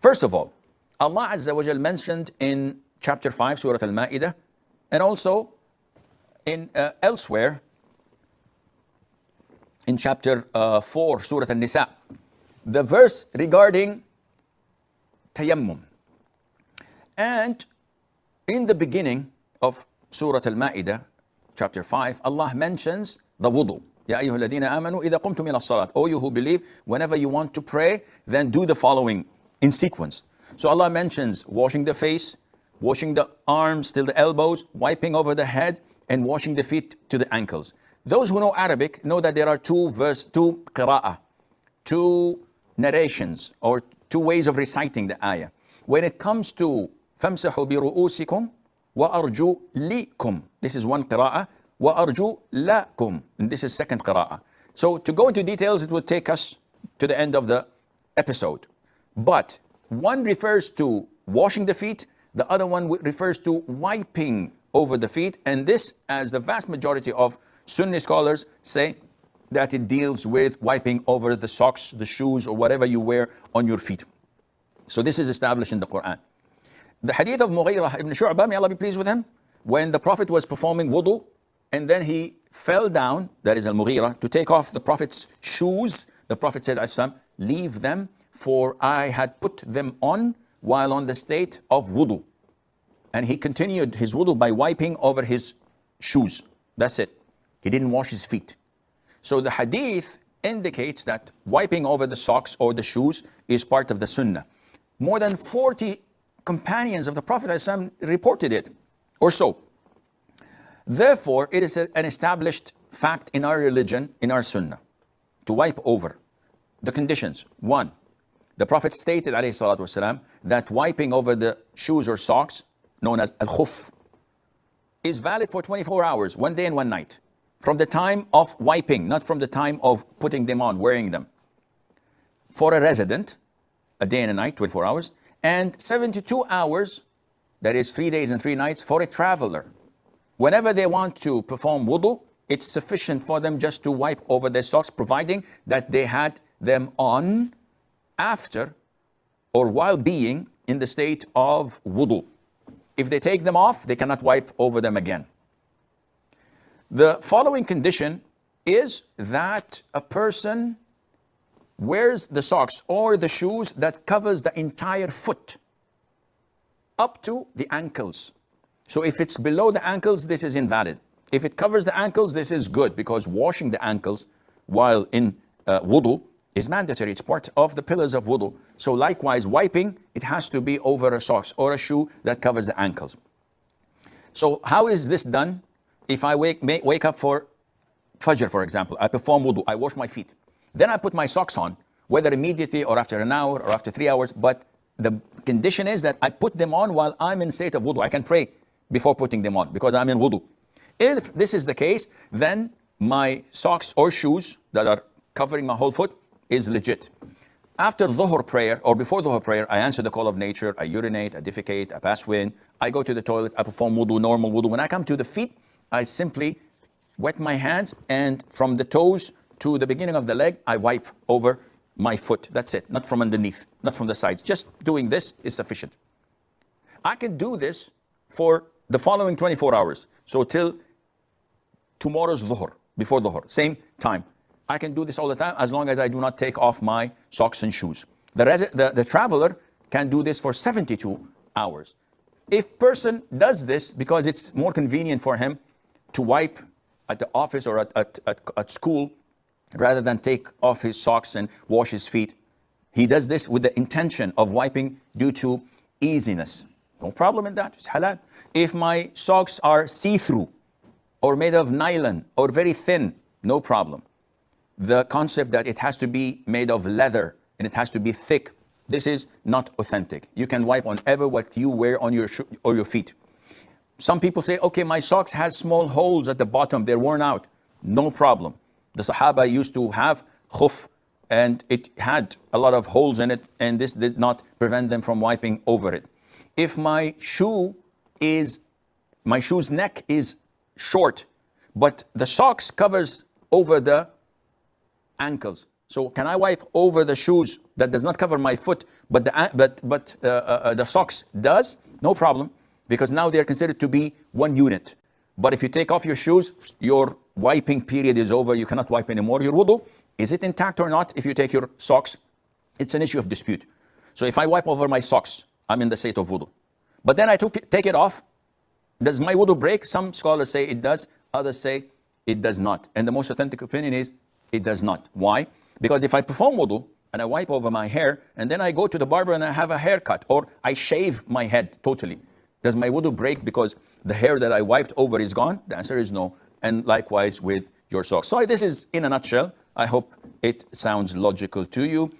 First of all, Allah Azza wa Jal mentioned in chapter 5, Surah Al-Ma'idah, and also in elsewhere in chapter 4, Surah Al-Nisa, the verse regarding tayammum. And in the beginning of Surah Al-Ma'idah, chapter 5, Allah mentions the wudu. Ya ayyuha alladhina amanu idha qumtum ila salat. O you who believe, whenever you want to pray, then do the following in sequence. So Allah mentions washing the face, washing the arms till the elbows, wiping over the head, and washing the feet to the ankles. Those who know Arabic know that there are two qira'ah, two narrations, or two ways of reciting the ayah. When it comes to فَامْسَحُوا بِرُؤُوسِكُمْ وَأَرْجُلِكُمْ, this is one qira'ah, وَأَرْجُلَكُمْ, and this is second qira'ah. So to go into details, it would take us to the end of the episode. But one refers to washing the feet, the other one refers to wiping over the feet, and this, as the vast majority of Sunni scholars say, that it deals with wiping over the socks, the shoes, or whatever you wear on your feet. So this is established in the Qur'an. The hadith of Mughirah ibn Shu'bah, may Allah be pleased with him, when the Prophet was performing wudu, and then he fell down, that is Al-Mughirah, to take off the Prophet's shoes. The Prophet said, leave them, for I had put them on while on the state of wudu. And he continued his wudu by wiping over his shoes. That's it. He didn't wash his feet. So the hadith indicates that wiping over the socks or the shoes is part of the sunnah. More than 40 companions of the Prophet ﷺ reported it, or so. Therefore, it is an established fact in our religion, in our sunnah, to wipe over. The conditions: one, the Prophet stated, alayhi salatu wasalam, that wiping over the shoes or socks, known as al-khuf, is valid for 24 hours, one day and one night. From the time of wiping, not from the time of putting them on, wearing them. For a resident, a day and a night, 24 hours, and 72 hours, that is 3 days and 3 nights, for a traveler. Whenever they want to perform wudu, it's sufficient for them just to wipe over their socks, providing that they had them on after or while being in the state of wudu. If they take them off, they cannot wipe over them again. The following condition is that a person wears the socks or the shoes that covers the entire foot up to the ankles. So if it's below the ankles, this is invalid. If it covers the ankles, this is good, because washing the ankles while in wudu is mandatory. It's part of the pillars of wudu. So likewise, wiping, it has to be over a socks or a shoe that covers the ankles. So how is this done? If I wake up for Fajr, for example, I perform wudu, I wash my feet. Then I put my socks on, whether immediately or after an hour or after 3 hours. But the condition is that I put them on while I'm in state of wudu. I can pray before putting them on because I'm in wudu. If this is the case, then my socks or shoes that are covering my whole foot is legit. After Dhuhr prayer or before Dhuhr prayer, I answer the call of nature. I urinate, I defecate, I pass wind. I go to the toilet, I perform wudu, normal wudu. When I come to the feet, I simply wet my hands, and from the toes to the beginning of the leg, I wipe over my foot. That's it. Not from underneath, not from the sides. Just doing this is sufficient. I can do this for the following 24 hours. So till tomorrow's Dhuhr, before Dhuhr, same time. I can do this all the time as long as I do not take off my socks and shoes. The traveler can do this for 72 hours. If person does this because it's more convenient for him to wipe at the office or at school, rather than take off his socks and wash his feet, he does this with the intention of wiping due to easiness. No problem in that, it's halal. If my socks are see-through or made of nylon or very thin, no problem. The concept that it has to be made of leather and it has to be thick, this is not authentic. You can wipe on ever what you wear on your or your feet. Some people say, okay, my socks has small holes at the bottom, they're worn out. No problem. The Sahaba used to have khuf and it had a lot of holes in it, and this did not prevent them from wiping over it. If my shoe's neck is short, but the socks covers over the ankles, So can I wipe over the shoes that does not cover my foot, but the socks does? No problem, because now they are considered to be one unit. But if you take off your shoes, your wiping period is over. You cannot wipe anymore. Your wudu, is it intact or not if you take your socks? It's an issue of dispute. So if I wipe over my socks, I'm in the state of wudu. But then I take it off, does my wudu break? Some scholars say it does, others say it does not. And the most authentic opinion is it does not. Why? Because if I perform wudu and I wipe over my hair and then I go to the barber and I have a haircut, or I shave my head totally, does my wudu break because the hair that I wiped over is gone? The answer is no. And likewise with your socks. So this is in a nutshell. I hope it sounds logical to you.